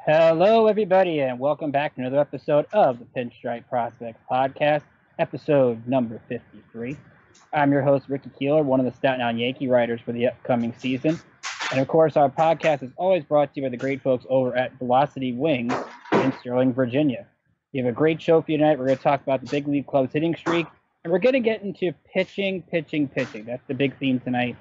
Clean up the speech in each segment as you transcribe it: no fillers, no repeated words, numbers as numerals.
Hello, everybody, and welcome back to another episode of the Pinstripe Prospects Podcast, episode number 53. I'm your host, Ricky Keeler, one of the Staten Island Yankee writers for the upcoming season. And of course, our podcast is always brought to you by the great folks over at Velocity Wings in Sterling, Virginia. We have a great show for you tonight. We're going to talk about the big league club's hitting streak, and we're going to get into pitching. That's the big theme tonight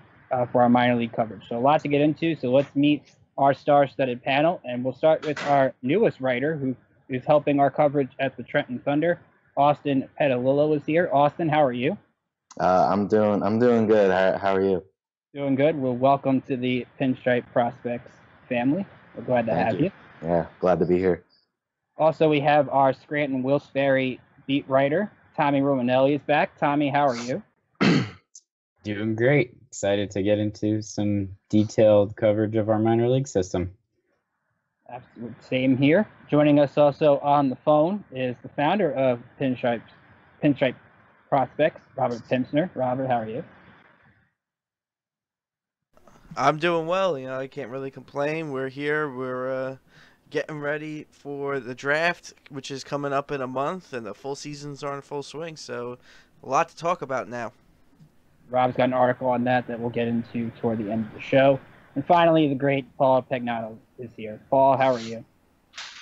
for our minor league coverage. So a lot to get into, so let's meet our star-studded panel, and we'll start with our newest writer who is helping our coverage at the Trenton Thunder. Austin Petalillo is here. Austin, how are you? I'm doing good. How are you? Doing good. Well, welcome to the Pinstripe Prospects family. We're glad to have you. Yeah, glad to be here. Also, we have our Scranton Wilkes-Barre beat writer, Tommy Romanelli is back. Tommy, how are you? Doing great. Excited to get into some detailed coverage of our minor league system. Absolutely. Same here. Joining us also on the phone is the founder of Pinstripe Prospects, Robert Pimsner. Robert, how are you? I'm doing well. I can't really complain. We're here. We're getting ready for the draft, which is coming up in a month, and the full seasons are in full swing. So a lot to talk about now. Rob's got an article on that we'll get into toward the end of the show. And finally, the great Paul Pagnato is here. Paul, how are you?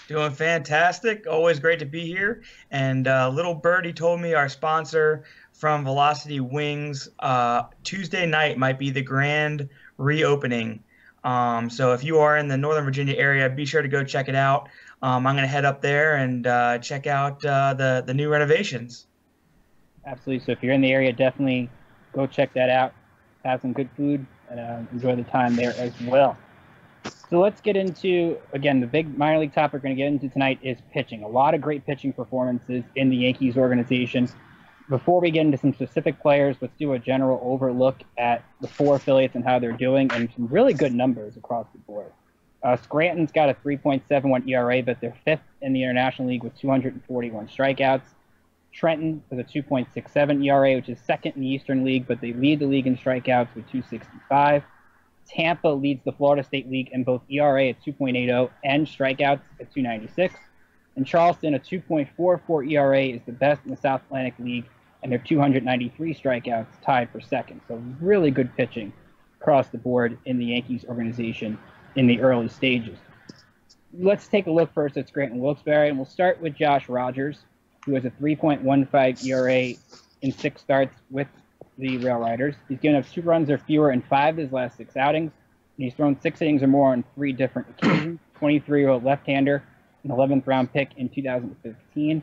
Doing fantastic. Always great to be here. And Little Birdie told me our sponsor from Velocity Wings, Tuesday night might be the grand reopening. So if you are in the Northern Virginia area, be sure to go check it out. I'm going to head up there and check out the new renovations. Absolutely. So if you're in the area, definitely go check that out. Have some good food and enjoy the time there as well. So let's get into, again, the big minor league topic we're going to get into tonight is pitching. A lot of great pitching performances in the Yankees organization. Before we get into some specific players, let's do a general overlook at the four affiliates and how they're doing, and some really good numbers across the board. Scranton's got a 3.71 ERA, but they're fifth in the International League with 241 strikeouts. Trenton has a 2.67 ERA, which is second in the Eastern League, but they lead the league in strikeouts with 265. Tampa leads the Florida State League in both ERA at 2.80 and strikeouts at 296. And Charleston, a 2.44 ERA, is the best in the South Atlantic League, and they're 293 strikeouts, tied for second. So really good pitching across the board in the Yankees organization in the early stages. Let's take a look first at Scranton Wilkes-Barre, and we'll start with Josh Rogers, who has a 3.15 ERA in 6 starts with the Rail Riders. He's given up 2 runs or fewer in 5 of his last 6 outings, and he's thrown 6 innings or more on 3 different occasions. 23-year-old left-hander, an 11th-round pick in 2015.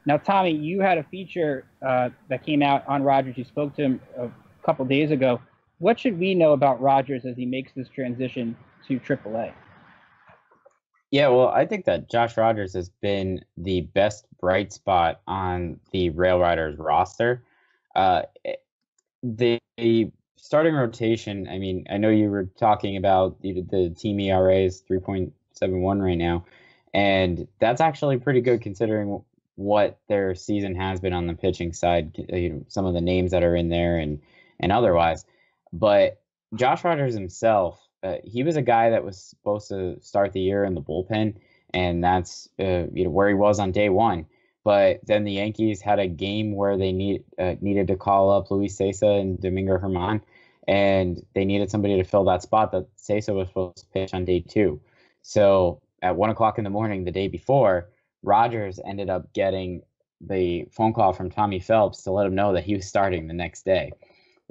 Now, Tommy, you had a feature that came out on Rogers. You spoke to him a couple days ago. What should we know about Rogers as he makes this transition to AAA? Yeah, well, I think that Josh Rogers has been the best bright spot on the Rail Riders roster. The starting rotation, I mean, I know you were talking about the team ERA is 3.71 right now, and that's actually pretty good considering what their season has been on the pitching side, some of the names that are in there and otherwise. But Josh Rogers himself, he was a guy that was supposed to start the year in the bullpen, and that's where he was on day one. But then the Yankees had a game where they needed to call up Luis Cessa and Domingo Germán, and they needed somebody to fill that spot that Cessa was supposed to pitch on day 2. So at 1 o'clock in the morning the day before, Rogers ended up getting the phone call from Tommy Phelps to let him know that he was starting the next day.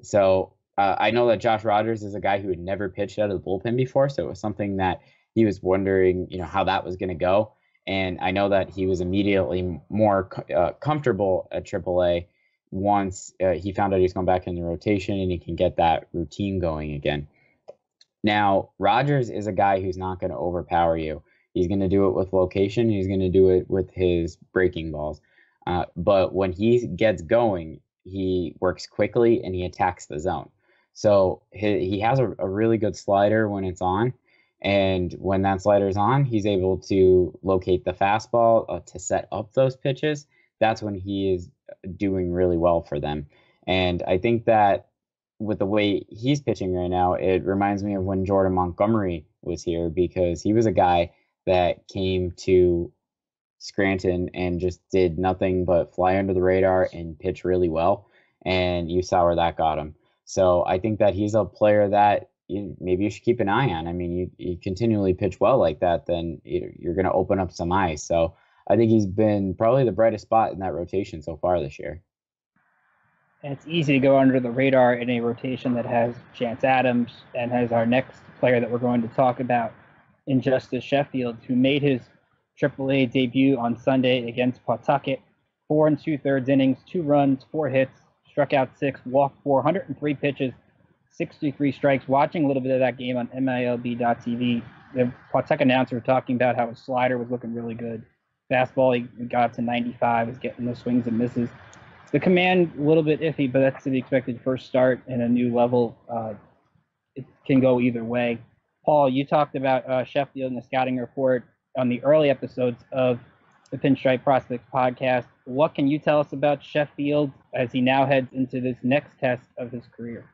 So I know that Josh Rogers is a guy who had never pitched out of the bullpen before, so it was something that he was wondering, how that was going to go. And I know that he was immediately more comfortable at AAA once he found out he's going back in the rotation and he can get that routine going again. Now, Rogers is a guy who's not going to overpower you. He's going to do it with location. He's going to do it with his breaking balls. But when he gets going, he works quickly and he attacks the zone. So he has a really good slider when it's on. And when that slider's on, he's able to locate the fastball to set up those pitches. That's when he is doing really well for them. And I think that with the way he's pitching right now, it reminds me of when Jordan Montgomery was here, because he was a guy that came to Scranton and just did nothing but fly under the radar and pitch really well. And you saw where that got him. So I think that he's a player that maybe you should keep an eye on. I mean, you continually pitch well like that, then you're going to open up some eyes. So I think he's been probably the brightest spot in that rotation so far this year. And it's easy to go under the radar in a rotation that has Chance Adams and has our next player that we're going to talk about in Justice Sheffield, who made his AAA debut on Sunday against Pawtucket. 4 2/3 innings, 2 runs, 4 hits, struck out 6, walked 4, 103 pitches, 63 strikes. Watching a little bit of that game on MiLB.tv, the Pawtucket announcer was talking about how his slider was looking really good. Fastball, he got to 95, was getting the swings and misses. The command, a little bit iffy, but that's to be expected first start in a new level. It can go either way. Paul, you talked about Sheffield in the scouting report on the early episodes of the Pinstripe Prospects podcast. What can you tell us about Sheffield as he now heads into this next test of his career?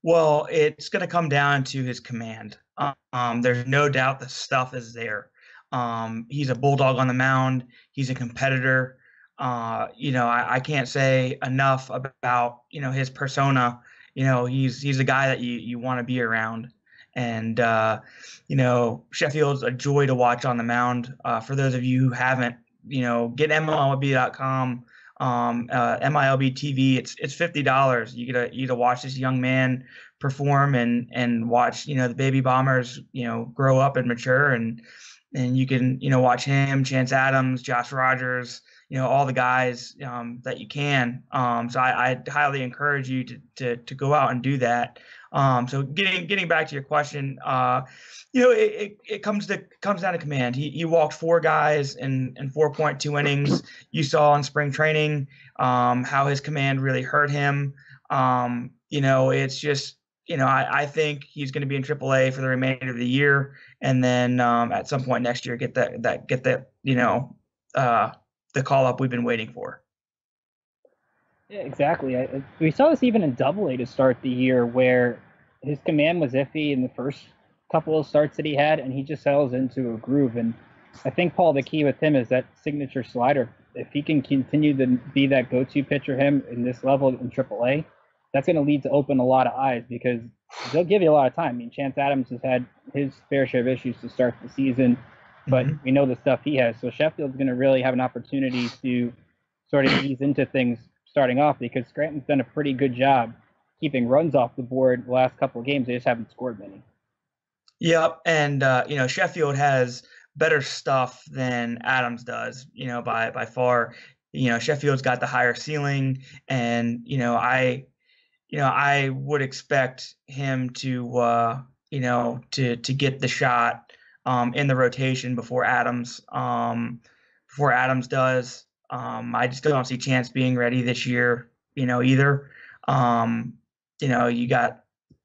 Well, it's going to come down to his command. There's no doubt the stuff is there. He's a bulldog on the mound. He's a competitor. I can't say enough about, his persona. He's a guy that you want to be around. And, Sheffield's a joy to watch on the mound. For those of you who haven't, get MiLB.com, MiLB TV. It's $50. You get to watch this young man perform and watch, the baby bombers, grow up and mature. And you can, watch him, Chance Adams, Josh Rogers, all the guys that you can. So I highly encourage you to go out and do that. So getting back to your question, it comes down to command. He walked 4 guys in 4.2 innings. You saw in spring training how his command really hurt him. It's just, I think he's going to be in AAA for the remainder of the year, and then at some point next year get the call up we've been waiting for. Yeah, exactly. We saw this even in Double-A to start the year, where his command was iffy in the first couple of starts that he had, and he just settles into a groove. And I think, Paul, the key with him is that signature slider. If he can continue to be that go-to pitcher him in this level in AAA, that's going to lead to open a lot of eyes, because they'll give you a lot of time. I mean, Chance Adams has had his fair share of issues to start the season, but we know the stuff he has. So Sheffield's going to really have an opportunity to sort of ease into things starting off, because Scranton's done a pretty good job keeping runs off the board the last couple of games. They just haven't scored many. Yep, and Sheffield has better stuff than Adams does. By far. Sheffield's got the higher ceiling, and I would expect him to get the shot in the rotation before Adams does. I just don't see Chance being ready this year, either. You got,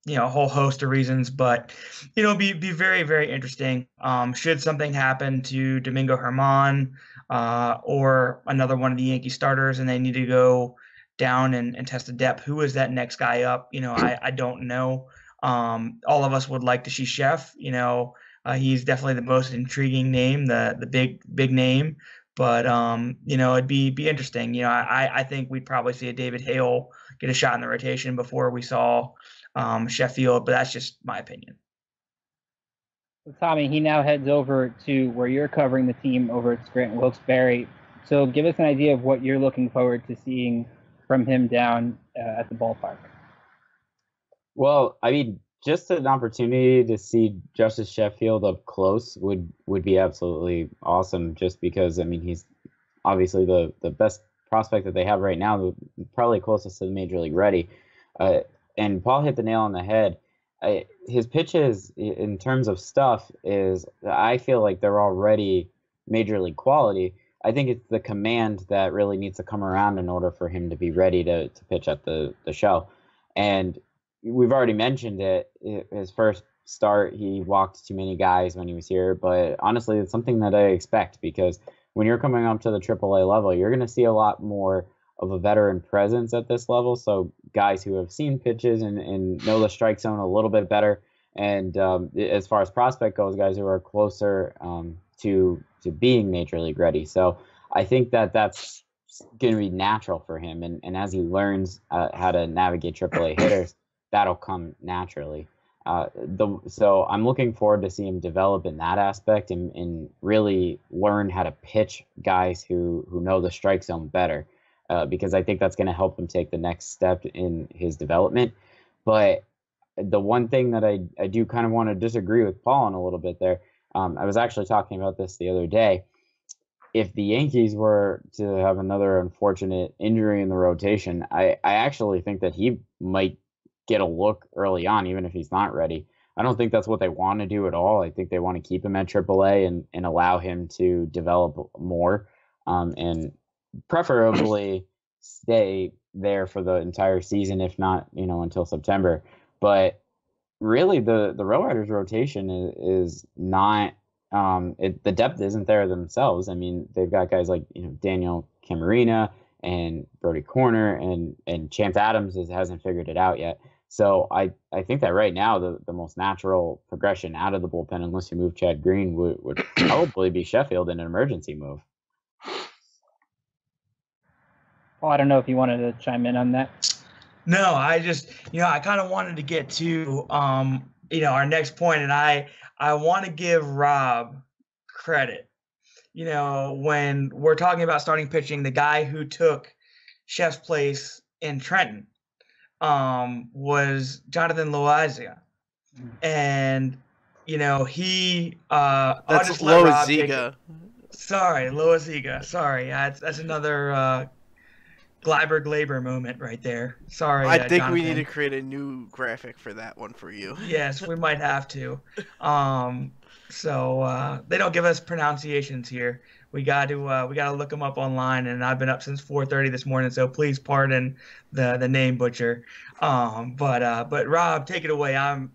a whole host of reasons, but, be very, very interesting. Should something happen to Domingo Germán or another one of the Yankee starters and they need to go down and test the depth, who is that next guy up? I don't know. All of us would like to see Sheff. He's definitely the most intriguing name, the big name. But it'd be interesting. I think we'd probably see a David Hale get a shot in the rotation before we saw Sheffield, but that's just my opinion. So Tommy, he now heads over to where you're covering the team over at Scranton Wilkes-Barre. So give us an idea of what you're looking forward to seeing from him down at the ballpark. Well, I mean, just an opportunity to see Justice Sheffield up close would be absolutely awesome, just because, I mean, he's obviously the best prospect that they have right now, probably closest to the Major League ready. And Paul hit the nail on the head. His pitches, in terms of stuff, I feel like they're already Major League quality. I think it's the command that really needs to come around in order for him to be ready to pitch at the show. And we've already mentioned it. His first start, he walked too many guys when he was here. But honestly, it's something that I expect, because when you're coming up to the AAA level, you're going to see a lot more of a veteran presence at this level. So guys who have seen pitches and know the strike zone a little bit better. And as far as prospect goes, guys who are closer to being major league ready. So I think that's going to be natural for him. And as he learns how to navigate AAA hitters, that'll come naturally. So I'm looking forward to see him develop in that aspect and really learn how to pitch guys who know the strike zone better, because I think that's going to help him take the next step in his development. But the one thing that I do kind of want to disagree with Paul on a little bit there, I was actually talking about this the other day. If the Yankees were to have another unfortunate injury in the rotation, I actually think that he might get a look early on, even if he's not ready. I don't think that's what they want to do at all. I think they want to keep him at AAA and allow him to develop more, and preferably stay there for the entire season, if not, until September. But really, the Row Riders rotation is not. The depth isn't there themselves. I mean, they've got guys like Daniel Camarena and Brody Corner, and Chance Adams hasn't figured it out yet. So I think that right now the most natural progression out of the bullpen, unless you move Chad Green, would probably be Sheffield in an emergency move. Well, I don't know if you wanted to chime in on that. No, I just, I kind of wanted to get to, our next point, and I want to give Rob credit. When we're talking about starting pitching, the guy who took Chef's place in Trenton was Jonathan Loaisiga. And, he... That's Loaisiga. Sorry, Loaisiga. Sorry. That's another... Gleiber moment right there. Sorry, I think Jonathan. we need to create a new graphic for that one for you. Yes, we might have to. So they don't give us pronunciations here. We got to look them up online, and I've been up since 4:30 this morning, so please pardon the name butcher. But Rob, take it away. I'm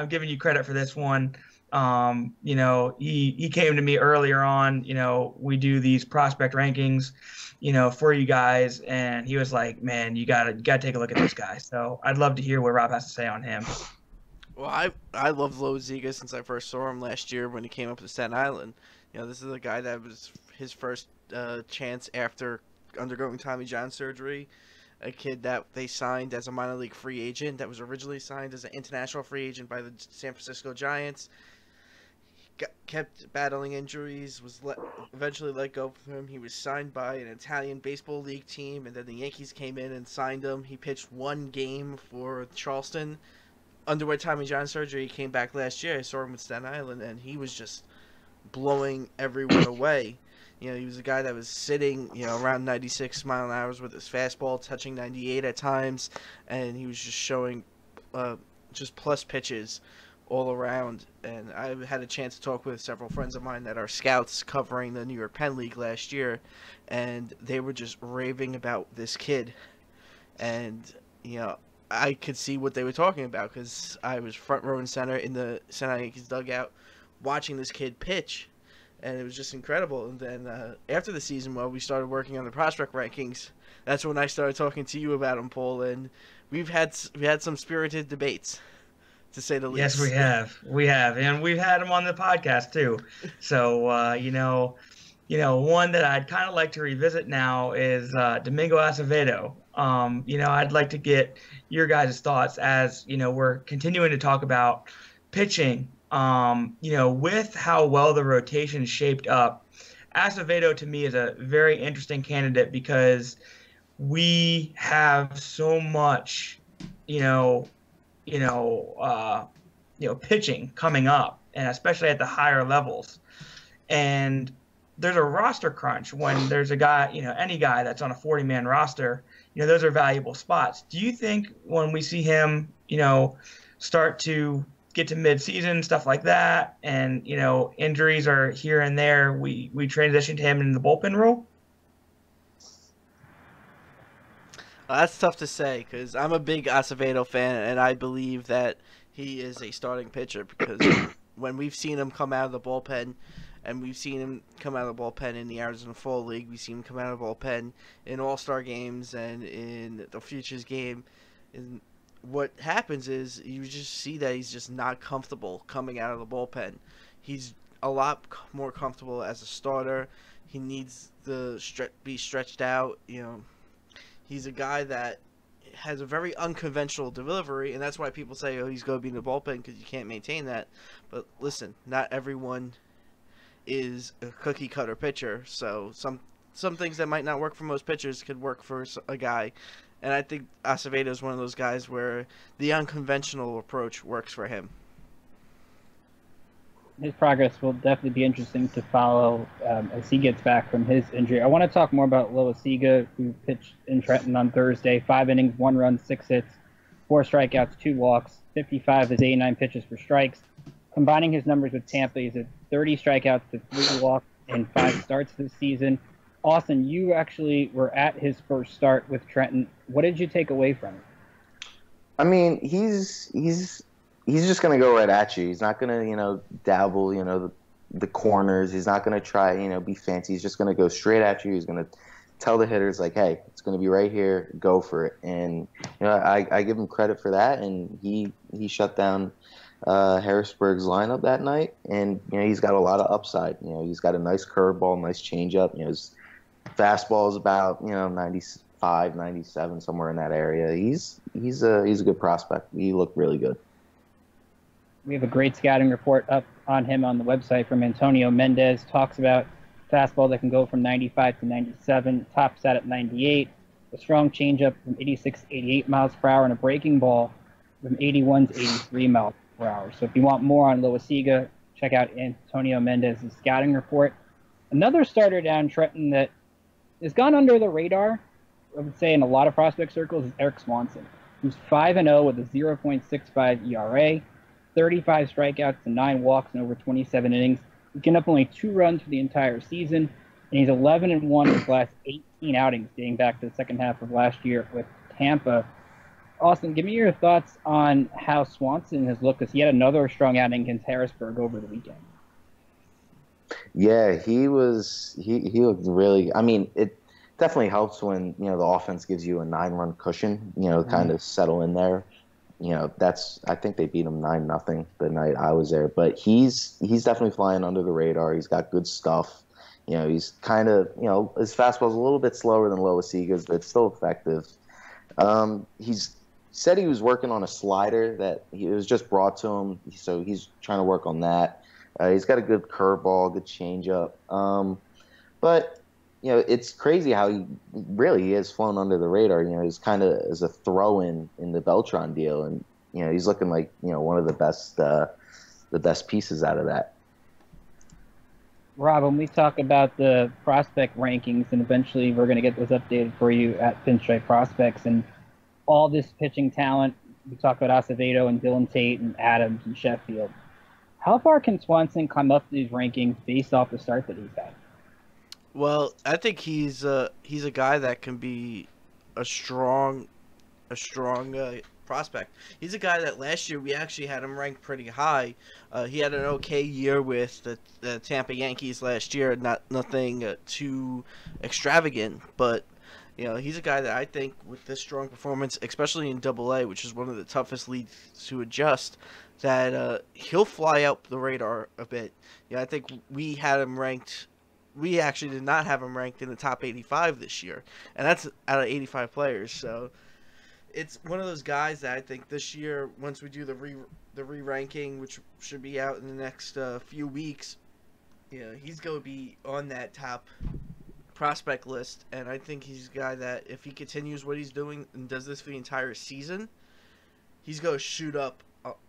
giving you credit for this one. He came to me earlier on. We do these prospect rankings, for you guys, and he was like, "Man, you gotta take a look at this guy." So I'd love to hear what Rob has to say on him. Well, I love Loaisiga since I first saw him last year when he came up to Staten Island. This is a guy that was his first chance after undergoing Tommy John surgery. A kid that they signed as a minor league free agent that was originally signed as an international free agent by the San Francisco Giants. Kept battling injuries, was eventually let go from him. He was signed by an Italian baseball league team, and then the Yankees came in and signed him. He pitched one game for Charleston. Underwent Tommy John surgery. He came back last year. I saw him with Staten Island, and he was just blowing everyone away. He was a guy that was sitting, around 96 mile an hour with his fastball, touching 98 at times, and he was just showing just plus pitches all around. And I had a chance to talk with several friends of mine that are scouts covering the New York Penn League last year, and they were just raving about this kid. And I could see what they were talking about because I was front row and center in the Staten Island Yankees dugout watching this kid pitch, and it was just incredible. And then after the season, we started working on the prospect rankings. That's when I started talking to you about him, Paul, and we had some spirited debates, to say the least. Yes, we have, and we've had him on the podcast too. So, one that I'd kind of like to revisit now is Domingo Acevedo. I'd like to get your guys' thoughts as we're continuing to talk about pitching. With how well the rotation shaped up, Acevedo to me is a very interesting candidate because we have so much, pitching coming up, and especially at the higher levels. And there's a roster crunch when there's a guy, any guy that's on a 40-man roster, those are valuable spots. Do you think when we see him, start to get to mid-season, stuff like that, and, injuries are here and there, we transition to him in the bullpen role? That's tough to say because I'm a big Acevedo fan, and I believe that he is a starting pitcher because when we've seen him come out of the bullpen, and we've seen him come out of the bullpen in the Arizona Fall League, we've seen him come out of the bullpen in All-Star games and in the Futures game, what happens is you just see that he's just not comfortable coming out of the bullpen. He's a lot more comfortable as a starter. He needs to be stretched out. He's a guy that has a very unconventional delivery, and that's why people say, oh, he's going to be in the bullpen because you can't maintain that. But listen, not everyone is a cookie-cutter pitcher, so some things that might not work for most pitchers could work for a guy. And I think Acevedo is one of those guys where the unconventional approach works for him. His progress will definitely be interesting to follow as he gets back from his injury. I want to talk more about Loaisiga, who pitched in Trenton on Thursday. 5 innings, 1 run, 6 hits, 4 strikeouts, 2 walks, 55 of his 89 pitches for strikes. Combining his numbers with Tampa, he's at 30 strikeouts to 3 walks in 5 starts this season. Austin, you actually were at his first start with Trenton. What did you take away from it? I mean, he's just going to go right at you. He's not going to, dabble, the corners. He's not going to try, be fancy. He's just going to go straight at you. He's going to tell the hitters, like, hey, it's going to be right here. Go for it. And, I give him credit for that. And he shut down Harrisburg's lineup that night. And, he's got a lot of upside. He's got a nice curveball, nice changeup. His fastball is about, 95, 97, somewhere in that area. He's a good prospect. He looked really good. We have a great scouting report up on him on the website from Antonio Mendez. Talks about fastball that can go from 95 to 97, tops out at 98, a strong changeup from 86 to 88 miles per hour, and a breaking ball from 81 to 83 miles per hour. So if you want more on Loaisiga, check out Antonio Mendez's scouting report. Another starter down Trenton that has gone under the radar, I would say, in a lot of prospect circles, is Eric Swanson, who's 5-0 with a 0.65 ERA. 35 strikeouts and 9 walks in over 27 innings. He's given up only 2 runs for the entire season, and he's 11-1 in his last 18 outings, dating back to the second half of last year with Tampa. Austin, give me your thoughts on how Swanson has looked, because he had another strong outing against Harrisburg over the weekend. Yeah, he looked really. I mean, it definitely helps when the offense gives you a 9-run cushion. Kind of settle in there. I think they beat him 9-0 the night I was there. But he's definitely flying under the radar. He's got good stuff. He's kind of, his fastball's a little bit slower than Loaisiga's, but it's still effective. He's said he was working on a slider that it was just brought to him, so he's trying to work on that. He's got a good curveball, good changeup. But it's crazy how he has flown under the radar. He's kind of as a throw-in in the Beltran deal, and he's looking like one of the best pieces out of that. Rob, when we talk about the prospect rankings, and eventually we're going to get those updated for you at Pinstriped Prospects, and all this pitching talent, we talk about Acevedo and Dylan Tate and Adams and Sheffield. How far can Swanson climb up these rankings based off the start that he's had? Well, I think he's a guy that can be a strong prospect. He's a guy that last year we actually had him ranked pretty high. He had an okay year with the Tampa Yankees last year. Nothing too extravagant, but he's a guy that I think with this strong performance, especially in Double-A, which is one of the toughest leagues to adjust, that he'll fly up the radar a bit. I think we had him ranked. We actually did not have him ranked in the top 85 this year, and that's out of 85 players. So it's one of those guys that I think this year, once we do the re-ranking, which should be out in the next few weeks, he's going to be on that top prospect list. And I think he's a guy that if he continues what he's doing and does this for the entire season, he's going to shoot up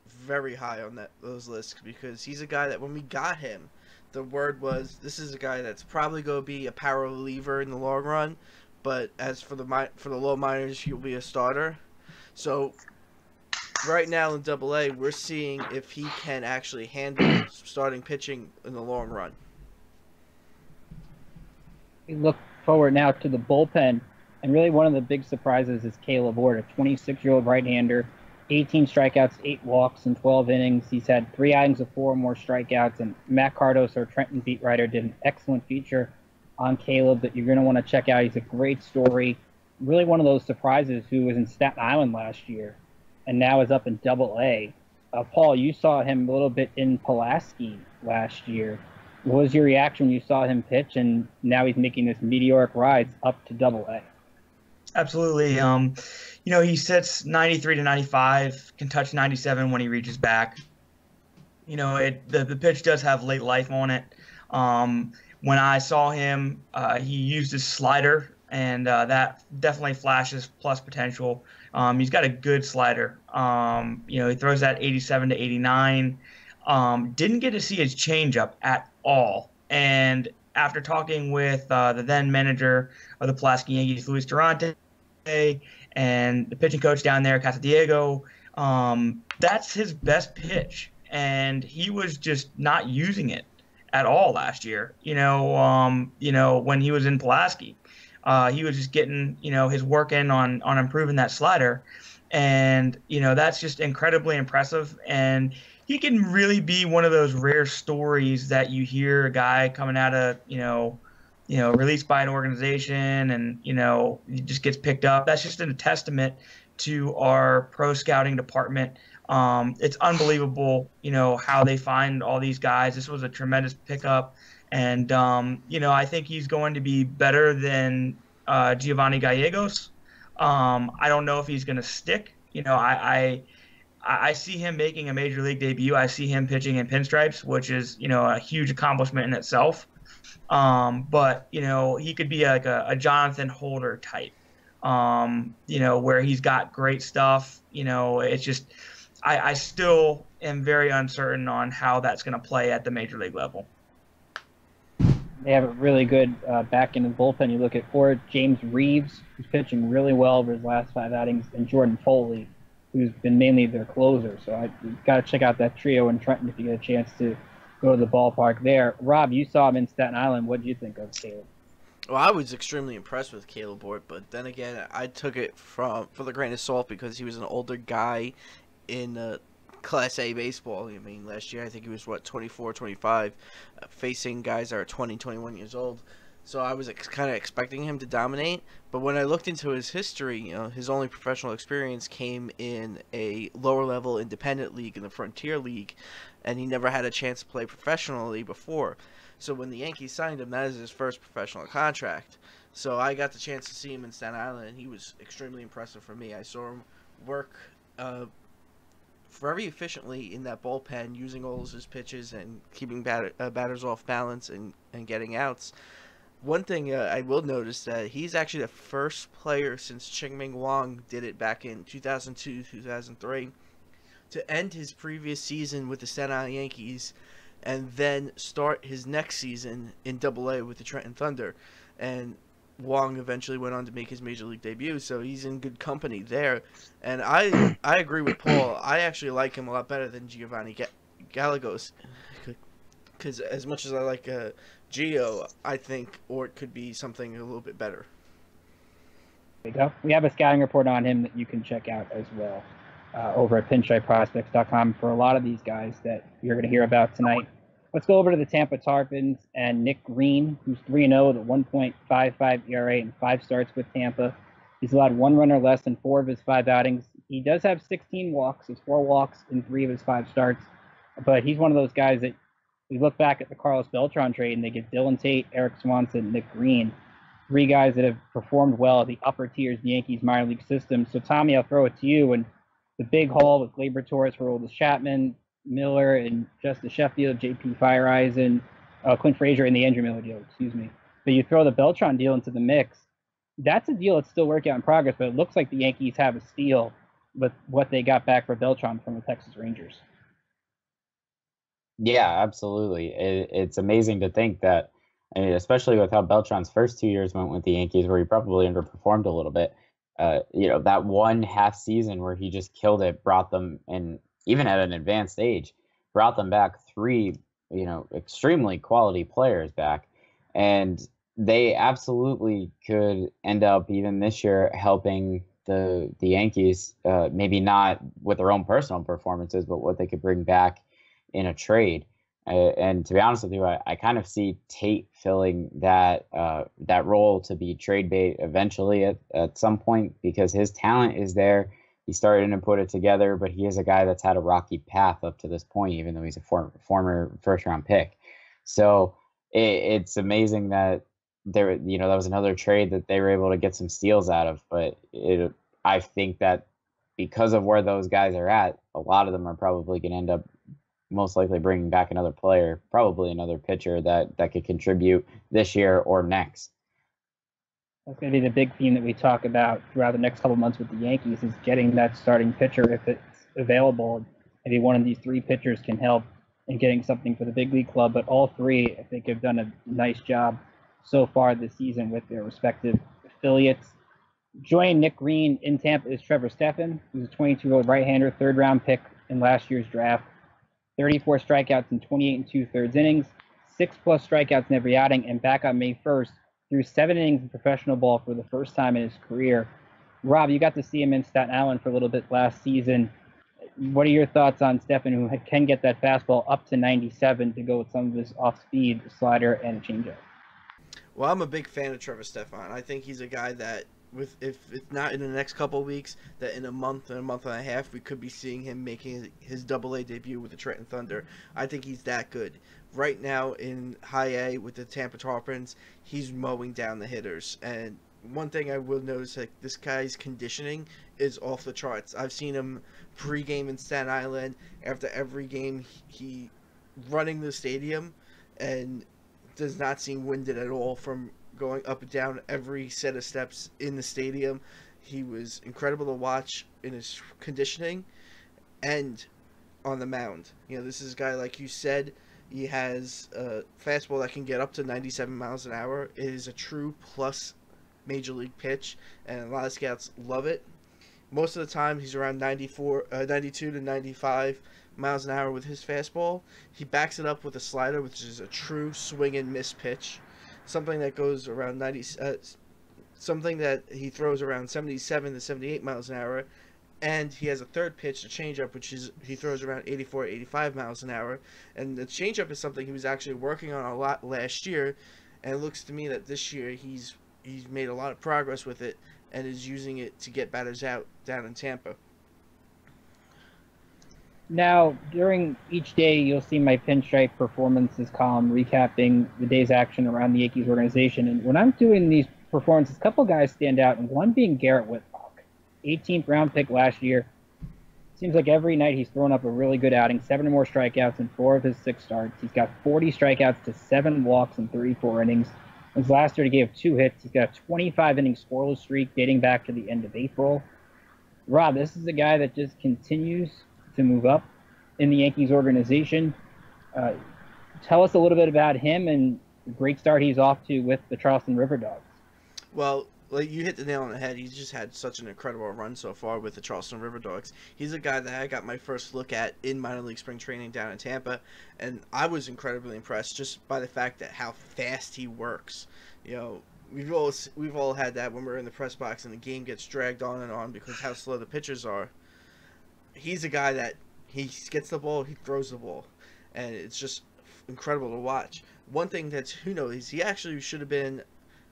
very high on those lists, because he's a guy that when we got him, the word was this is a guy that's probably going to be a power reliever in the long run, but as for the low minors, he'll be a starter. So right now in Double-A, we're seeing if he can actually handle starting pitching in the long run. We look forward now to the bullpen, and really one of the big surprises is Caleb Ward, a 26-year-old right-hander. 18 strikeouts, 8 walks in 12 innings. He's had 3 outings of 4 or more strikeouts, and Matt Cardos, our Trenton beat writer, did an excellent feature on Caleb that you're going to want to check out. He's a great story. Really one of those surprises who was in Staten Island last year and now is up in Double A. Paul, you saw him a little bit in Pulaski last year. What was your reaction when you saw him pitch, and now he's making this meteoric rise up to Double A? Absolutely. He sits 93 to 95, can touch 97 when he reaches back. The pitch does have late life on it. When I saw him, he used his slider, and that definitely flashes plus potential. He's got a good slider. He throws that 87 to 89. Didn't get to see his changeup at all. And after talking with the then manager of the Pulaski Yankees, Luis Durante, and the pitching coach down there, Casadiego, that's his best pitch. And he was just not using it at all last year. When he was in Pulaski, he was just getting, his work in on improving that slider. And, that's just incredibly impressive. And he can really be one of those rare stories that you hear a guy coming out of, released by an organization and, he just gets picked up. That's just a testament to our pro scouting department. It's unbelievable, how they find all these guys. This was a tremendous pickup. And, I think he's going to be better than Giovanni Gallegos. I don't know if he's going to stick. I see him making a major league debut. I see him pitching in Pinstripes, which is, a huge accomplishment in itself. But he could be like a Jonathan Holder type, where he's got great stuff. It's just I still am very uncertain on how that's going to play at the major league level. They have a really good back end of the bullpen. You look at Ford, James Reeves, who's pitching really well over his last 5 outings, and Jordan Foley, who's been mainly their closer. So you've got to check out that trio in Trenton if you get a chance to go to the ballpark there. Rob, you saw him in Staten Island. What did you think of Caleb? Well, I was extremely impressed with Caleb Ward, but then again, I took it for the grain of salt because he was an older guy in Class A baseball. I mean, last year I think he was, 24, 25, facing guys that are 20, 21 years old. So I was kind of expecting him to dominate. But when I looked into his history, his only professional experience came in a lower-level independent league in the Frontier League, and he never had a chance to play professionally before. So when the Yankees signed him, that is his first professional contract. So I got the chance to see him in Staten Island, and he was extremely impressive for me. I saw him work very efficiently in that bullpen, using all of his pitches and keeping batters off balance and getting outs. One thing I will notice that he's actually the first player since Ching-Ming Wang did it back in 2002, 2003, to end his previous season with the Staten Island Yankees and then start his next season in Double-A with the Trenton Thunder. And Wang eventually went on to make his major league debut, so he's in good company there. And I agree with Paul. I actually like him a lot better than Giovanni Gallegos, because as much as I like Gio, I think Ort could be something a little bit better. There you go. We have a scouting report on him that you can check out as well over at pinstripeprospects.com for a lot of these guys that you're going to hear about tonight. Let's go over to the Tampa Tarpons and Nick Green, who's 3-0 with a 1.55 ERA and 5 starts with Tampa. He's allowed 1 run or less in 4 of his 5 outings. He does have 16 walks. He's 4 walks in 3 of his 5 starts. But he's one of those guys that we look back at the Carlos Beltran trade, and they get Dylan Tate, Eric Swanson, Nick Green, 3 guys that have performed well at the upper tiers of the Yankees minor league system. So, Tommy, I'll throw it to you. And the big haul with Gleyber Torres for Oldest Chapman, Miller and Justice Sheffield, J.P. Fireeisen, Clint Frazier, and the Andrew Miller deal, But you throw the Beltran deal into the mix. That's a deal that's still work out in progress, but it looks like the Yankees have a steal with what they got back for Beltran from the Texas Rangers. Yeah, absolutely. It's amazing to think that, I mean, especially with how Beltran's first 2 years went with the Yankees, where he probably underperformed a little bit. That one half season where he just killed it, brought them, and even at an advanced age, brought them back 3, extremely quality players back. And they absolutely could end up even this year helping the Yankees, maybe not with their own personal performances, but what they could bring back in a trade. And to be honest with you, I kind of see Tate filling that role to be trade bait eventually at some point, because his talent is there. He started and put it together, but he is a guy that's had a rocky path up to this point, even though he's a former first-round pick. So it's amazing that there, that was another trade that they were able to get some steals out of. But I think that because of where those guys are at, a lot of them are probably going to end up most likely bringing back another player, probably another pitcher that could contribute this year or next. That's going to be the big theme that we talk about throughout the next couple months with the Yankees, is getting that starting pitcher if it's available. Maybe one of these three pitchers can help in getting something for the big league club, but all three, I think, have done a nice job so far this season with their respective affiliates. Joining Nick Green in Tampa is Trevor Stephan, who's a 22-year-old right-hander, third-round pick in last year's draft. 34 strikeouts in 28 2/3 innings, 6+ strikeouts in every outing, and back on May 1st, threw 7 innings in professional ball for the first time in his career. Rob, you got to see him in Staten Island for a little bit last season. What are your thoughts on Stephan, who can get that fastball up to 97 to go with some of his off-speed slider and changeup? Well, I'm a big fan of Trevor Stephan. I think he's a guy that, if not in the next couple of weeks, that in a month and a half, we could be seeing him making his Double-A debut with the Trenton Thunder. I think he's that good. Right now in High A with the Tampa Tarpons, he's mowing down the hitters. And one thing I will notice, like, this guy's conditioning is off the charts. I've seen him pre-game in Staten Island. After every game, he running the stadium and does not seem winded at all from going up and down every set of steps in the stadium. He was incredible to watch in his conditioning and on the mound. This is a guy, like you said, he has a fastball that can get up to 97 miles an hour. It is a true plus major league pitch, and a lot of scouts love it. Most of the time, he's around 92 to 95 miles an hour with his fastball. He backs it up with a slider, which is a true swing and miss pitch. Something that goes around something that he throws around 77 to 78 miles an hour, and he has a third pitch, a changeup, which he throws around 84, 85 miles an hour. And the changeup is something he was actually working on a lot last year, and it looks to me that this year he's made a lot of progress with it and is using it to get batters out down in Tampa. Now, during each day, you'll see my Pinstripe performances column recapping the day's action around the Yankees organization. And when I'm doing these performances, a couple guys stand out, and one being Garrett Whitlock, 18th round pick last year. Seems like every night he's thrown up a really good outing, 7 or more strikeouts in 4 of his 6 starts. He's got 40 strikeouts to 7 walks in 34 innings. His last year he gave 2 hits. He's got a 25-inning scoreless streak dating back to the end of April. Rob, this is a guy that just continues to move up in the Yankees organization. Tell us a little bit about him and the great start he's off to with the Charleston River Dogs. Well, like, you hit the nail on the head. He's just had such an incredible run so far with the Charleston River Dogs. He's a guy that I got my first look at in minor league spring training down in Tampa, and I was incredibly impressed just by the fact that how fast he works. We've all had that when we're in the press box and the game gets dragged on and on because how slow the pitchers are. He's a guy that he gets the ball, he throws the ball, and it's just incredible to watch. One thing that's is he actually should have been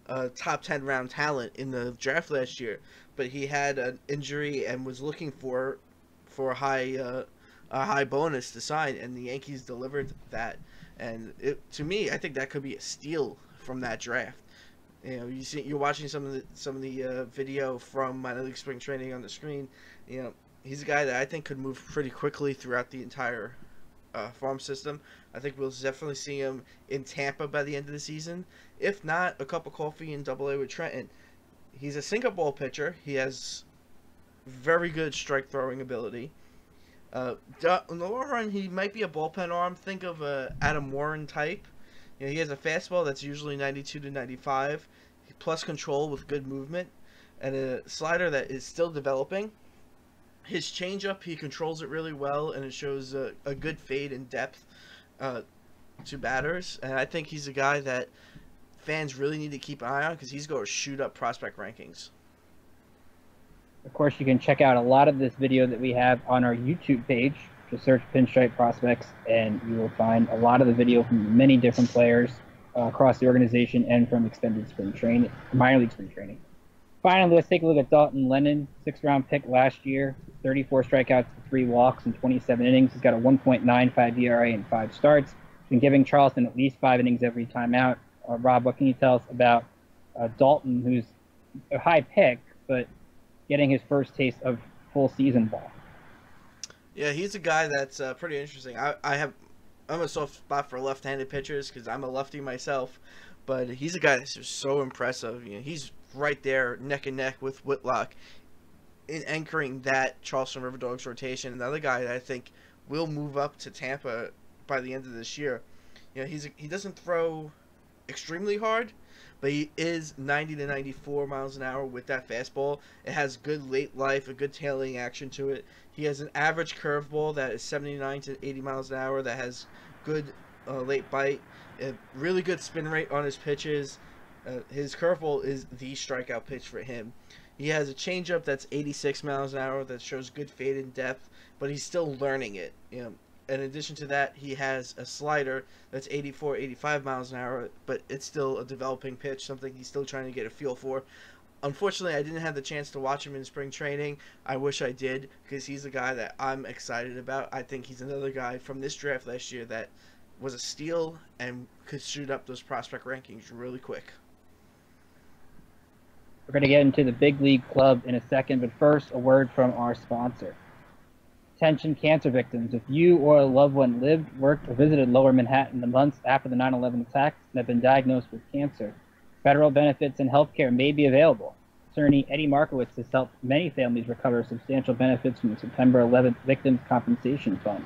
a top 10 round talent in the draft last year, but he had an injury and was looking for a high bonus to sign, and the Yankees delivered that. And to me, I think that could be a steal from that draft. You're watching some of the video from minor league spring training on the screen. He's a guy that I think could move pretty quickly throughout the entire farm system. I think we'll definitely see him in Tampa by the end of the season. If not, a cup of coffee in Double-A with Trenton. He's a sinker ball pitcher. He has very good strike throwing ability. In the long run, he might be a bullpen arm. Think of a Adam Warren type. He has a fastball that's usually 92 to 95, plus control with good movement, and a slider that is still developing. His changeup, he controls it really well, and it shows a good fade and depth to batters. And I think he's a guy that fans really need to keep an eye on because he's going to shoot up prospect rankings. Of course, you can check out a lot of this video that we have on our YouTube page. Just search Pinstripe Prospects, and you will find a lot of the video from many different players across the organization and from extended spring training, minor league spring training. Finally, let's take a look at Dalton Lehnen, 6th-round pick last year, 34 strikeouts, 3 walks in 27 innings. He's got a 1.95 ERA in 5 starts. He's been giving Charleston at least 5 innings every time out. Rob, what can you tell us about Dalton, who's a high pick, but getting his first taste of full season ball? Yeah, he's a guy that's pretty interesting. I'm a soft spot for left-handed pitchers because I'm a lefty myself, but he's a guy that's just so impressive. You know, he's right there neck and neck with Whitlock in anchoring that Charleston River Dogs rotation. Another guy that I think will move up to Tampa by the end of this year. You know, he doesn't throw extremely hard, but he is 90 to 94 miles an hour with that fastball. It has good late life, a good tailing action to it. He has an average curveball that is 79 to 80 miles an hour that has good late bite, a really good spin rate on his pitches. His curveball is the strikeout pitch for him. He has a changeup that's 86 miles an hour that shows good fade and depth, but he's still learning it. You know, in addition to that, he has a slider that's 84, 85 miles an hour, but it's still a developing pitch, something he's still trying to get a feel for. Unfortunately, I didn't have the chance to watch him in spring training. I wish I did, because he's a guy that I'm excited about. I think he's another guy from this draft last year that was a steal and could shoot up those prospect rankings really quick. We're going to get into the big league club in a second, but first, a word from our sponsor. Attention cancer victims. If you or a loved one lived, worked, or visited Lower Manhattan in the months after the 9/11 attacks and have been diagnosed with cancer, federal benefits and health care may be available. Attorney Eddie Markowitz has helped many families recover substantial benefits from the September 11th Victims Compensation Fund.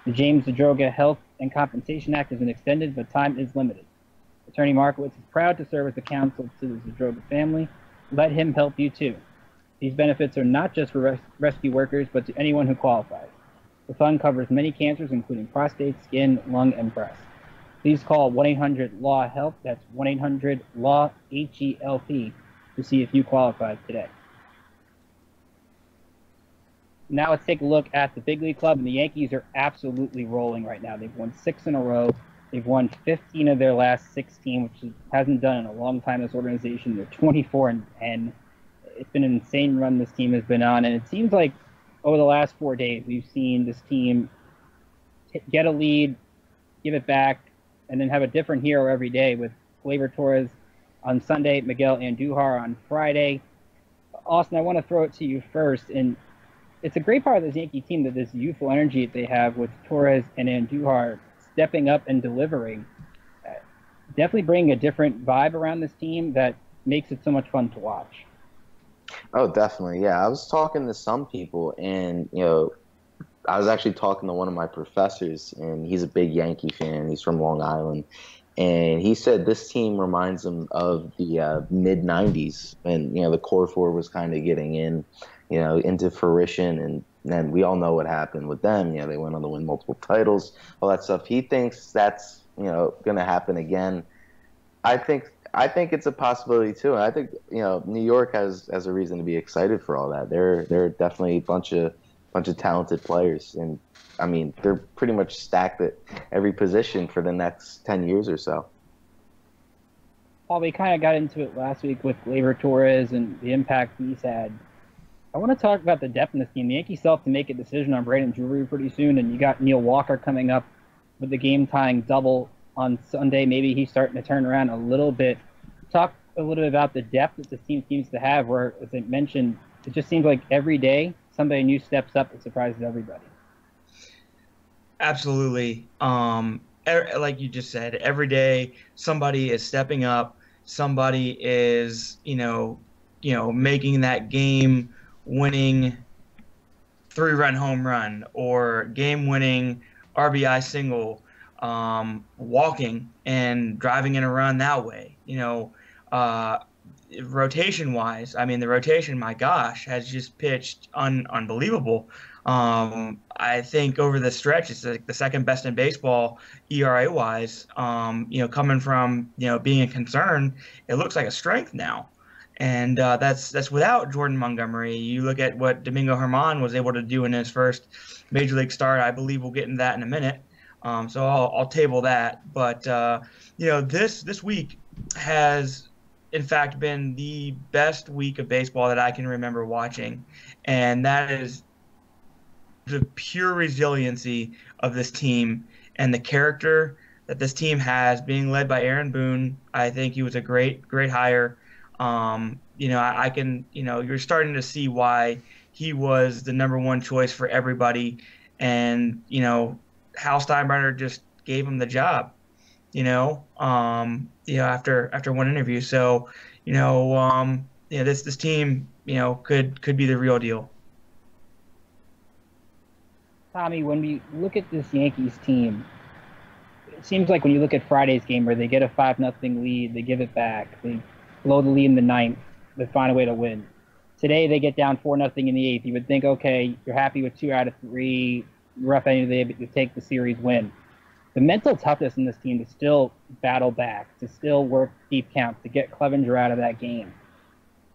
The James Zadroga Health and Compensation Act has been extended, but time is limited. Attorney Markowitz is proud to serve as the counsel to the Zadroga family. Let him help you too. These benefits are not just for rescue workers, but to anyone who qualifies. The fund covers many cancers, including prostate, skin, lung, and breast. Please call 1-800-LAW-HELP. That's 1-800-LAW-HELP to see if you qualify today. Now let's take a look at the big league club, and the Yankees are absolutely rolling right now. They've won 6 in a row. They've won 15 of their last 16, which hasn't done in a long time, this organization. They're 24-10. It's been an insane run this team has been on, and it seems like over the last 4 days we've seen this team get a lead, give it back, and then have a different hero every day with Gleyber Torres on Sunday, Miguel Andujar on Friday. Austin, I want to throw it to you first, and it's a great part of this Yankee team that this youthful energy that they have with Torres and Andujar stepping up and delivering, definitely bringing a different vibe around this team that makes it so much fun to watch. Oh, definitely. Yeah, I was talking to some people, and I was actually talking to one of my professors, and he's a big Yankee fan. He's from Long Island, and he said this team reminds him of the mid '90s, when the core four was kind of getting into fruition, and then we all know what happened with them. They went on to win multiple titles, all that stuff. He thinks that's going to happen again. I think it's a possibility too. And I think New York has a reason to be excited for all that. They're definitely a bunch of talented players, and I mean they're pretty much stacked at every position for the next 10 years or so. Paul, we kind of got into it last week with Gleyber Torres and the impact he's had. I want to talk about the depth in this team. The Yankees still have to make a decision on Brandon Drury pretty soon, and you got Neil Walker coming up with the game-tying double on Sunday. Maybe he's starting to turn around a little bit. Talk a little bit about the depth that this team seems to have, where, as I mentioned, it just seems like every day somebody new steps up and surprises everybody. Absolutely. Like you just said, every day somebody is stepping up. Somebody is, making that game-winning 3-run home run or game-winning RBI single, walking and driving in a run that way. Rotation-wise, I mean, the rotation, my gosh, has just pitched unbelievable. I think over the stretch, it's like the second best in baseball ERA-wise. Coming from being a concern, it looks like a strength now. And that's without Jordan Montgomery. You look at what Domingo Germán was able to do in his first major league start. I believe we'll get into that in a minute. So I'll table that. But this week has in fact, been the best week of baseball that I can remember watching. And that is the pure resiliency of this team and the character that this team has, being led by Aaron Boone. I think he was a great, great hire. I can, you're starting to see why he was the number one choice for everybody. And, Hal Steinbrenner just gave him the job, after one interview. So, this team, could be the real deal. Tommy, when we look at this Yankees team, it seems like when you look at Friday's game where they get a 5-0 lead, they give it back, they blow the lead in the ninth, they find a way to win. Today they get down 4-0 in the eighth. You would think, okay, you're happy with 2 out of 3, rough end of the day, but you take the series win. The mental toughness in this team to still battle back, to still work deep counts, to get Clevenger out of that game.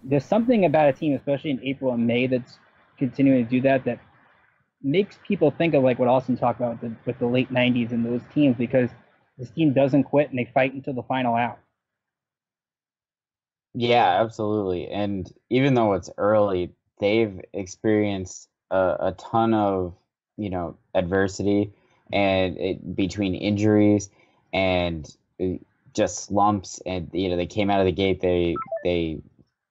There's something about a team, especially in April and May, that's continuing to do that makes people think of like what Austin talked about with the late 90s and those teams, because this team doesn't quit and they fight until the final out. Yeah, absolutely. And even though it's early, they've experienced a ton of, adversity and between injuries and just slumps. And, they came out of the gate, they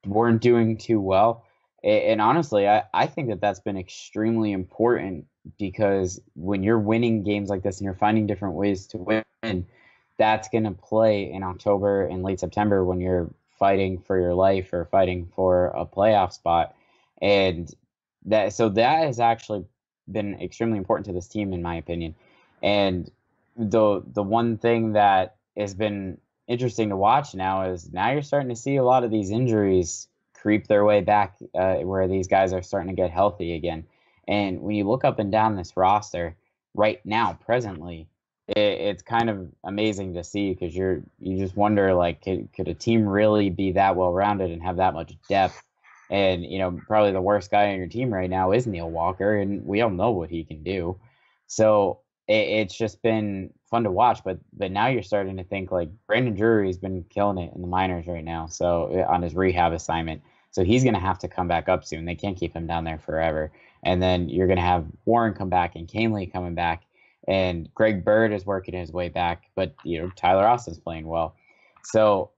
weren't doing too well. And honestly, I think that that's been extremely important, because when you're winning games like this and you're finding different ways to win, that's going to play in October and late September when you're fighting for your life or fighting for a playoff spot. And that has actually been extremely important to this team, in my opinion. And the one thing that has been interesting to watch now is now you're starting to see a lot of these injuries creep their way back, where these guys are starting to get healthy again. And when you look up and down this roster right now, presently, it's kind of amazing to see, because you just wonder, like, could a team really be that well rounded and have that much depth? And probably the worst guy on your team right now is Neil Walker, and we all know what he can do. So it's just been fun to watch. But now you're starting to think, like, Brandon Drury's been killing it in the minors right now, so on his rehab assignment. So he's going to have to come back up soon. They can't keep him down there forever. And then you're going to have Warren come back and Canely coming back. And Greg Bird is working his way back. But, Tyler Austin's playing well. So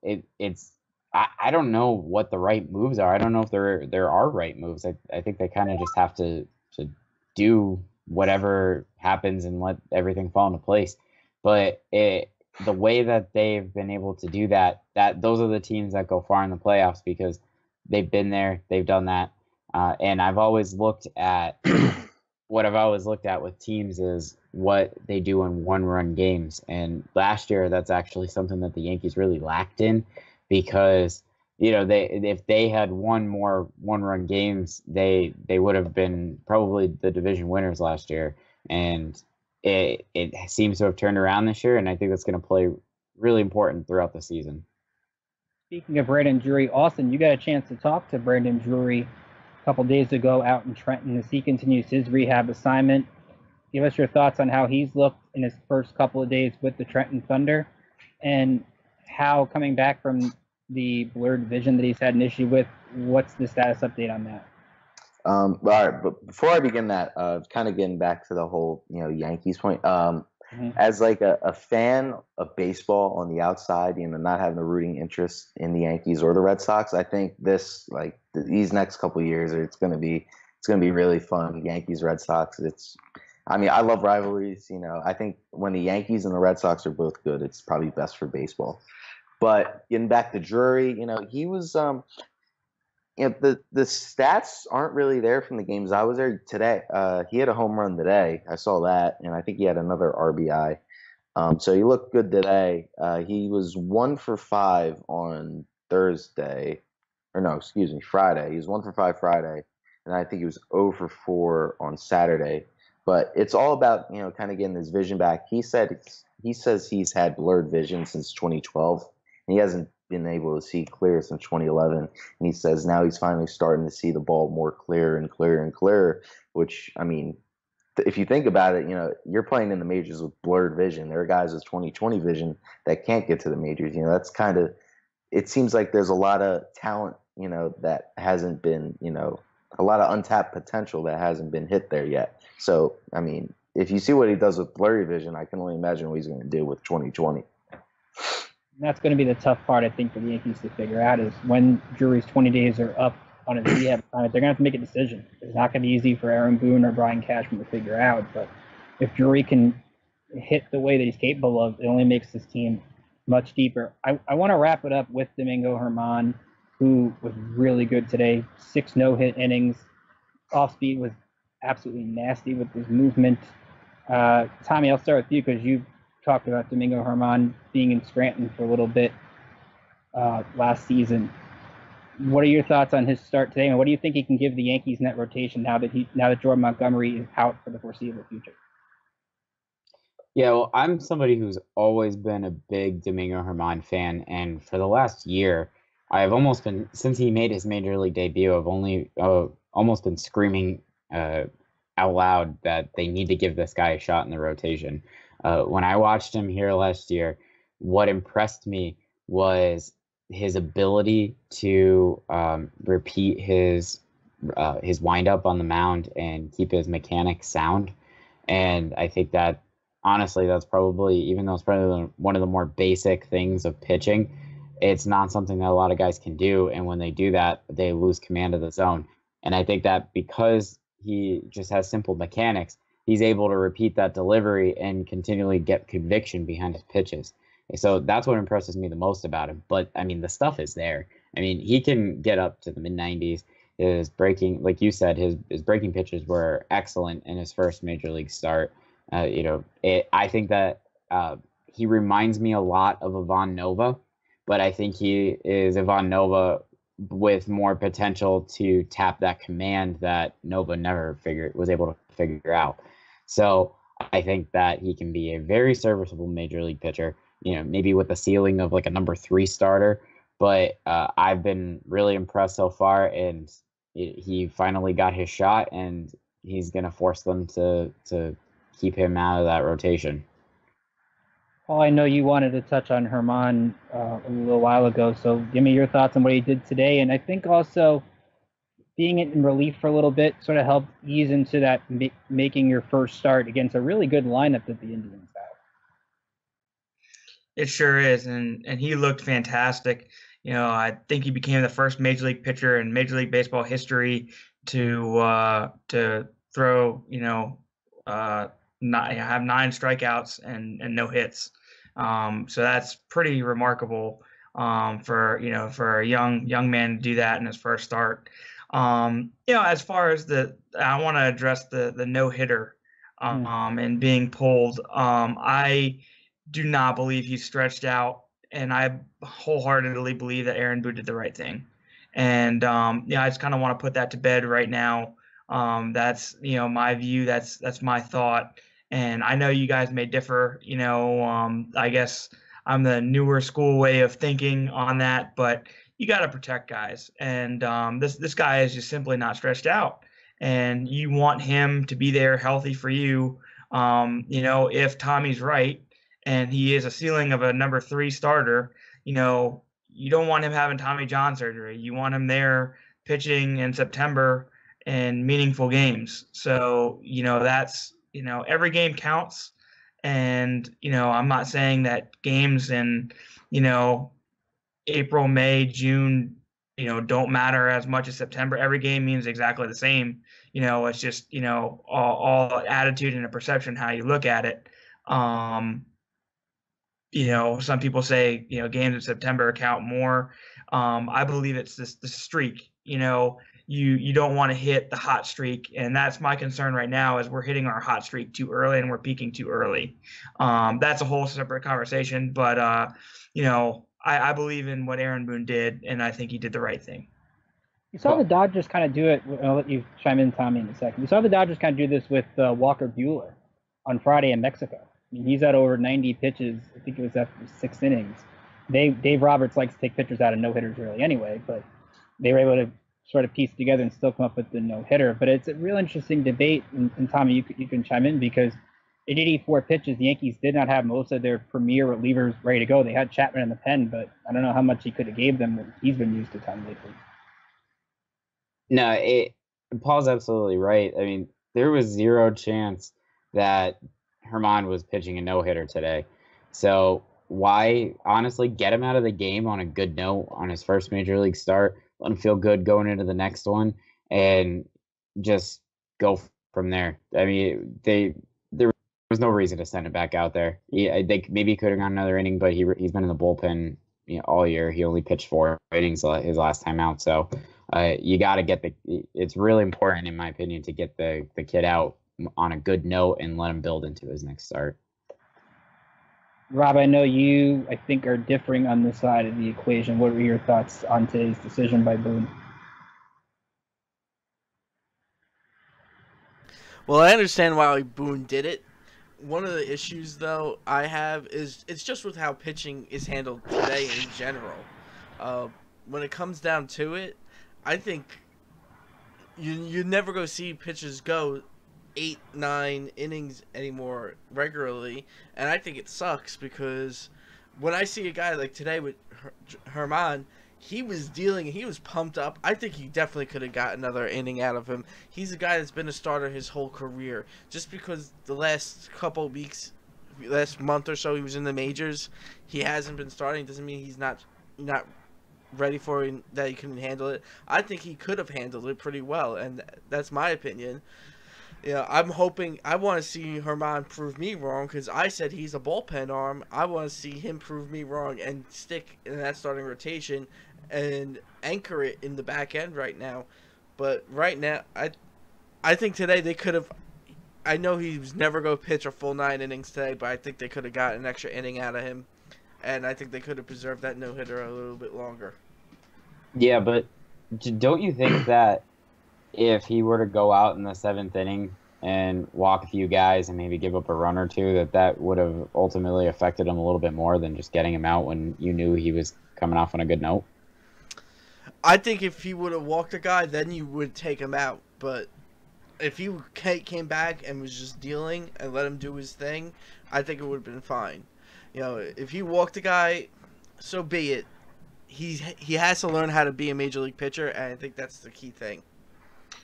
I don't know what the right moves are. I don't know if there are right moves. I think they kind of just have to do whatever happens and let everything fall into place. But the way that they've been able to do that those are the teams that go far in the playoffs, because they've been there, they've done that. And I've always looked at with teams is what they do in one-run games. And last year, that's actually something that the Yankees really lacked in, because if they had won more one-run games, they would have been probably the division winners last year. And it seems to have turned around this year, and I think that's going to play really important throughout the season. Speaking of Brandon Drury, Austin, you got a chance to talk to Brandon Drury a couple days ago out in Trenton as he continues his rehab assignment. Give us your thoughts on how he's looked in his first couple of days with the Trenton Thunder, and how, coming back from the blurred vision that he's had an issue with, what's the status update on that? All right, but before I begin that, kind of getting back to the whole Yankees point, as like a fan of baseball on the outside, not having a rooting interest in the Yankees or the Red Sox, I think these next couple of years it's gonna be really fun. Yankees, Red Sox. I love rivalries. I think when the Yankees and the Red Sox are both good, it's probably best for baseball. But getting back to Drury, he was the stats aren't really there from the games I was there today. He had a home run today. I saw that, and I think he had another RBI. So he looked good today. He was 1 for 5 on Friday. He was 1 for 5 Friday, and I think he was 0 for 4 on Saturday. But it's all about kind of getting his vision back. He says he's had blurred vision since 2012, and he hasn't been able to see clear since 2011. And he says now he's finally starting to see the ball more clear and clearer and clearer, which, if you think about it, you're playing in the majors with blurred vision. There are guys with 20/20 vision that can't get to the majors. That's kind of, it seems like there's a lot of talent, that hasn't been, a lot of untapped potential that hasn't been hit there yet. So, I mean, if you see what he does with blurry vision, I can only imagine what he's going to do with 2020. That's going to be the tough part, I think, for the Yankees to figure out is when Drury's 20 days are up on his rehab assignment, they're going to have to make a decision. It's not going to be easy for Aaron Boone or Brian Cashman to figure out, but if Drury can hit the way that he's capable of, it only makes this team much deeper. I want to wrap it up with Domingo Germán, who was really good today. 6 no-hit innings. Off speed was absolutely nasty with his movement. Tommy, I'll start with you because you talked about Domingo Germán being in Scranton for a little bit last season. What are your thoughts on his start today, and what do you think he can give the Yankees net rotation now that Jordan Montgomery is out for the foreseeable future? Yeah, well, I'm somebody who's always been a big Domingo Germán fan, and for the last year, I've almost been, since he made his major league debut, I've only almost been screaming out loud that they need to give this guy a shot in the rotation. When I watched him here last year, what impressed me was his ability to repeat his windup on the mound and keep his mechanics sound. And I think that, honestly, that's probably, even though it's probably one of the more basic things of pitching, it's not something that a lot of guys can do. And when they do that, they lose command of the zone. And I think that because he just has simple mechanics, he's able to repeat that delivery and continually get conviction behind his pitches. So that's what impresses me the most about him. But, I mean, the stuff is there. I mean, he can get up to the mid-90s. His breaking, like you said, his breaking pitches were excellent in his first major league start. I think that he reminds me a lot of Ivan Nova, but I think he is Ivan Nova with more potential to tap that command that Nova never was able to figure out. So I think that he can be a very serviceable major league pitcher, maybe with a ceiling of like a number 3 starter. But I've been really impressed so far, and he finally got his shot, and he's going to force them to keep him out of that rotation. Paul, I know you wanted to touch on Germán a little while ago, so give me your thoughts on what he did today. And I think also being in relief for a little bit sort of helped ease into that making your first start against a really good lineup that the Indians have. It sure is, and he looked fantastic. I think he became the first major league pitcher in Major League Baseball history to throw, have 9 strikeouts and no hits. So that's pretty remarkable for a young man to do that in his first start. As far as I want to address the no hitter and being pulled. I do not believe he's stretched out, and I wholeheartedly believe that Aaron Boone did the right thing. And I just kind of want to put that to bed right now. That's my view. That's my thought. And I know you guys may differ. I guess I'm the newer school way of thinking on that, but you got to protect guys. And this guy is just simply not stretched out, and you want him to be there healthy for you. If Tommy's right and he is a ceiling of a number 3 starter, you don't want him having Tommy John surgery. You want him there pitching in September in meaningful games. So, that's, every game counts. And, I'm not saying that games in, April, May, June, don't matter as much as September. Every game means exactly the same. It's just, all attitude and a perception, how you look at it. Some people say, games in September count more. I believe it's the streak. You don't want to hit the hot streak, and that's my concern right now. Is we're hitting our hot streak too early and we're peaking too early. That's a whole separate conversation, but I believe in what Aaron Boone did, and I think he did the right thing. You saw the Dodgers kind of do it. I'll let you chime in, Tommy, in a second. You saw the Dodgers kind of do this with Walker Buehler on Friday in Mexico. I mean, he's at over 90 pitches. I think it was after 6 innings. Dave Roberts likes to take pitchers out of no-hitters early anyway, but they were able to sort of piece together and still come up with the no-hitter. But it's a real interesting debate, and Tommy, you can chime in, because in 84 pitches, the Yankees did not have most of their premier relievers ready to go. They had Chapman in the pen, but I don't know how much he could have gave them when he's been used a ton lately. No, Paul's absolutely right. I mean, there was zero chance that Herman was pitching a no-hitter today. So why, honestly, get him out of the game on a good note on his first major league start, let him feel good going into the next one, and just go from there. I mean, there was no reason to send him back out there. They maybe could have gone another inning, but he's been in the bullpen all year. He only pitched 4 innings his last time out, so you got to get it's really important, in my opinion, to get the kid out on a good note and let him build into his next start. Rob, I know you, I think, are differing on this side of the equation. What were your thoughts on today's decision by Boone? Well, I understand why Boone did it. One of the issues, though, I have is it's just with how pitching is handled today in general. When it comes down to it, I think you never go see pitchers go 8-9 innings anymore regularly, and I think it sucks because when I see a guy like today with Herman, he was dealing, he was pumped up. I think he definitely could have got another inning out of him. He's a guy that's been a starter his whole career. Just because the last couple of weeks, last month or so, he was in the majors, he hasn't been starting doesn't mean he's not ready for it, that he couldn't handle it. I think he could have handled it pretty well, and that's my opinion. I'm hoping, I want to see Herman prove me wrong because I said he's a bullpen arm. I want to see him prove me wrong and stick in that starting rotation and anchor it in the back end right now. But right now, I think today they could have, I know he was never going to pitch a full 9 innings today, but I think they could have got an extra inning out of him. And I think they could have preserved that no-hitter a little bit longer. Yeah, but don't you think that if he were to go out in the 7th inning and walk a few guys and maybe give up a run or two, that would have ultimately affected him a little bit more than just getting him out when you knew he was coming off on a good note? I think if he would have walked a guy, then you would take him out. But if he came back and was just dealing and let him do his thing, I think it would have been fine. If he walked a guy, so be it. He has to learn how to be a major league pitcher, and I think that's the key thing.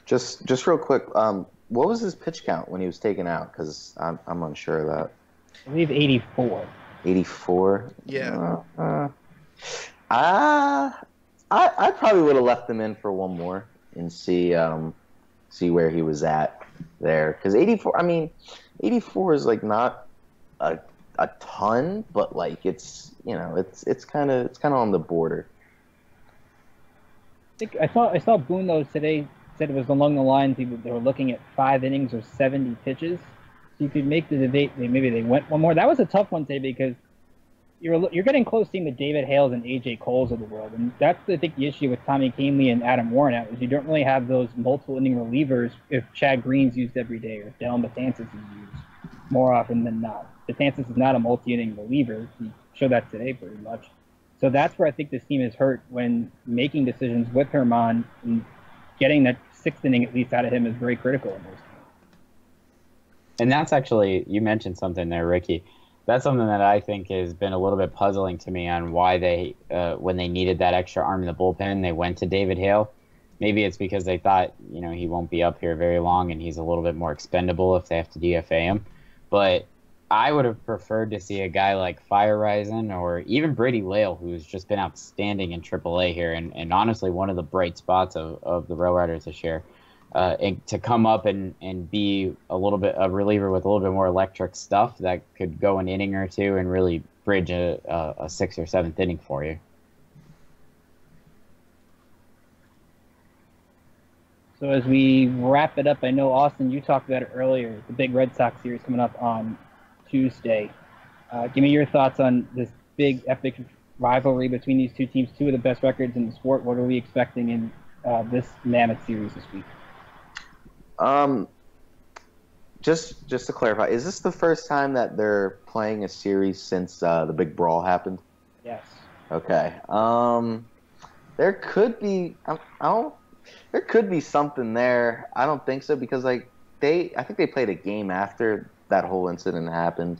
Just real quick, what was his pitch count when he was taken out? Because I'm unsure of that. I believe 84. 84? Yeah. I probably would have left him in for one more and see where he was at there. Because 84 is like not a ton, but like it's kind of on the border. I saw Boone though today said it was along the lines they were looking at 5 innings or 70 pitches. So you could make the debate maybe they went one more. That was a tough one today because you're getting close seeing the David Hales and AJ Coles of the world, and that's I think the issue with Tommy Kahnle and Adam Warren out is you don't really have those multiple inning relievers if Chad Green's used every day or if Dylan Betances is used more often than not. Betances is not a multi-inning reliever. He showed that today pretty much. So that's where I think this team is hurt when making decisions with Herman, and getting that 6th inning at least out of him is very critical in those games. And that's actually, you mentioned something there, Ricky. That's something that I think has been a little bit puzzling to me on why they, when they needed that extra arm in the bullpen, they went to David Hale. Maybe it's because they thought, he won't be up here very long and he's a little bit more expendable if they have to DFA him. But I would have preferred to see a guy like Fireisen or even Brady Lale, who's just been outstanding in AAA here and honestly one of the bright spots of the Rail Riders this year, and to come up and be a little bit a reliever with a little bit more electric stuff that could go an inning or two and really bridge a 6th or 7th inning for you. So as we wrap it up, I know, Austin, you talked about it earlier, the big Red Sox series coming up on Tuesday. Give me your thoughts on this big, epic rivalry between these two teams, 2 of the best records in the sport. What are we expecting in this mammoth series this week? Just to clarify, is this the first time that they're playing a series since the big brawl happened? Yes. Okay. There could be there could be something there. I don't think so because I think they played a game after that whole incident happened.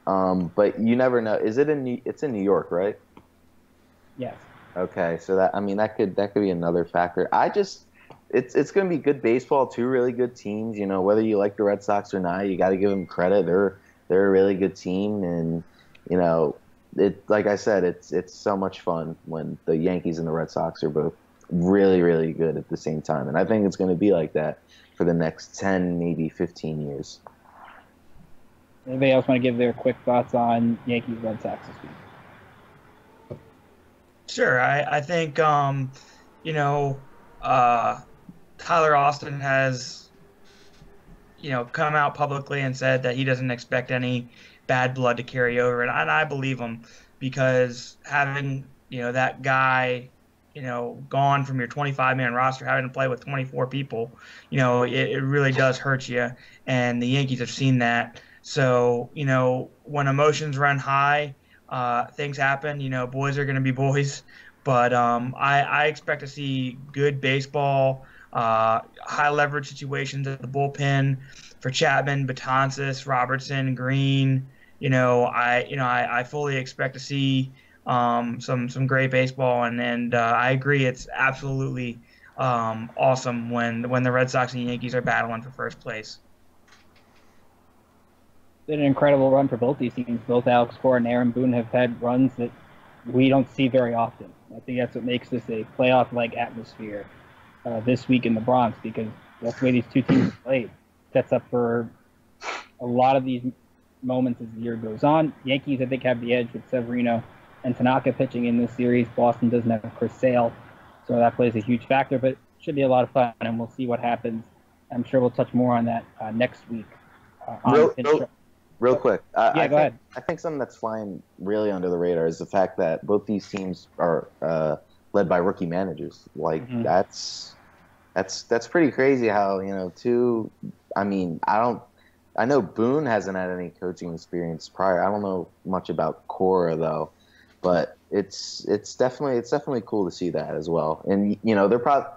But you never know. Is it it's in New York, right? Yes. Okay, so that could be another factor. It's going to be good baseball. Two really good teams. You know, whether you like the Red Sox or not, you got to give them credit. They're a really good team, and you know, like I said, it's so much fun when the Yankees and the Red Sox are both really, really good at the same time. And I think it's going to be like that for the next 10, maybe 15 years. Anybody else want to give their quick thoughts on Yankees Red Sox this week? Sure. I think, you know, Tyler Austin has, you know, come out publicly and said that he doesn't expect any bad blood to carry over. And I believe him, because having, you know, that guy, you know, gone from your 25-man roster, having to play with 24 people, you know, it really does hurt you. And the Yankees have seen that. So, you know, when emotions run high, things happen. You know, boys are going to be boys. But I expect to see good baseball, high leverage situations at the bullpen for Chapman, Betances, Robertson, Green. I fully expect to see some great baseball, and I agree, it's absolutely awesome when the Red Sox and Yankees are battling for first place. It's been an incredible run for both these teams. Both Alex Cora and Aaron Boone have had runs that we don't see very often. I think that's what makes this a playoff-like atmosphere this week in the Bronx, because that's the way these two teams played. Sets up for a lot of these moments as the year goes on. Yankees, I think, have the edge with Severino and Tanaka pitching in this series. Boston doesn't have Chris Sale, so that plays a huge factor, but it should be a lot of fun, and we'll see what happens. I'm sure we'll touch more on that next week. Real quick. Go ahead. I think something that's flying really under the radar is the fact that both these teams are led by rookie managers. Like, that's pretty crazy how, you know, I know Boone hasn't had any coaching experience prior. I don't know much about Cora though, but it's definitely cool to see that as well. And, you know, they're probably,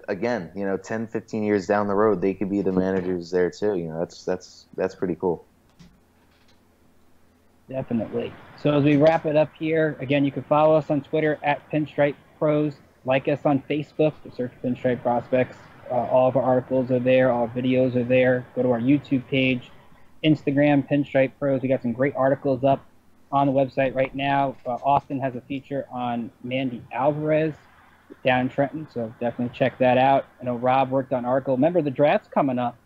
again, you know, 10, 15 years down the road, they could be the managers there too. You know, that's pretty cool. Definitely. So as we wrap it up here, again, you can follow us on Twitter at Pinstripe Pros. Like us on Facebook. Search Pinstripe Prospects. All of our articles are there. All our videos are there. Go to our YouTube page, Instagram, Pinstripe Pros. We got some great articles up on the website right now. Austin has a feature on Mandy Alvarez down in Trenton, so definitely check that out. I know Rob worked on an article. Remember, the draft's coming up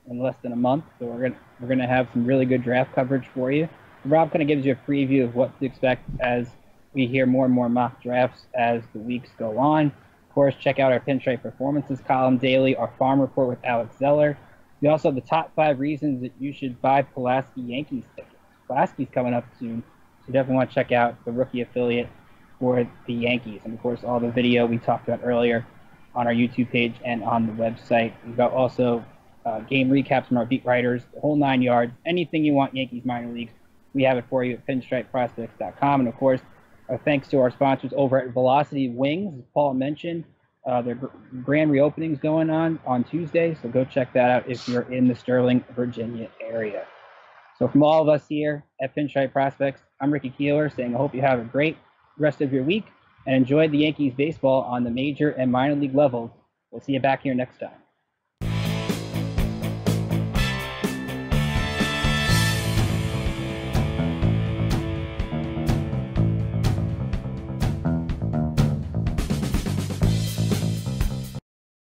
in less than a month, so we're gonna have some really good draft coverage for you. Rob kind of gives you a preview of what to expect as we hear more and more mock drafts as the weeks go on. Of course, check out our Pinstripe Performances column daily, our Farm Report with Alex Zeller. We also have the top 5 reasons that you should buy Pulaski Yankees tickets. Pulaski's coming up soon, so definitely want to check out the rookie affiliate for the Yankees. And, of course, all the video we talked about earlier on our YouTube page and on the website. We've got also game recaps from our beat writers, the whole 9 yards, anything you want Yankees minor leagues. We have it for you at pinstripeprospects.com. And, of course, thanks to our sponsors over at Velocity Wings. As Paul mentioned, their grand reopening is going on Tuesday, so go check that out if you're in the Sterling, Virginia area. So from all of us here at Pinstripe Prospects, I'm Ricky Keeler saying I hope you have a great rest of your week and enjoy the Yankees baseball on the major and minor league levels. We'll see you back here next time.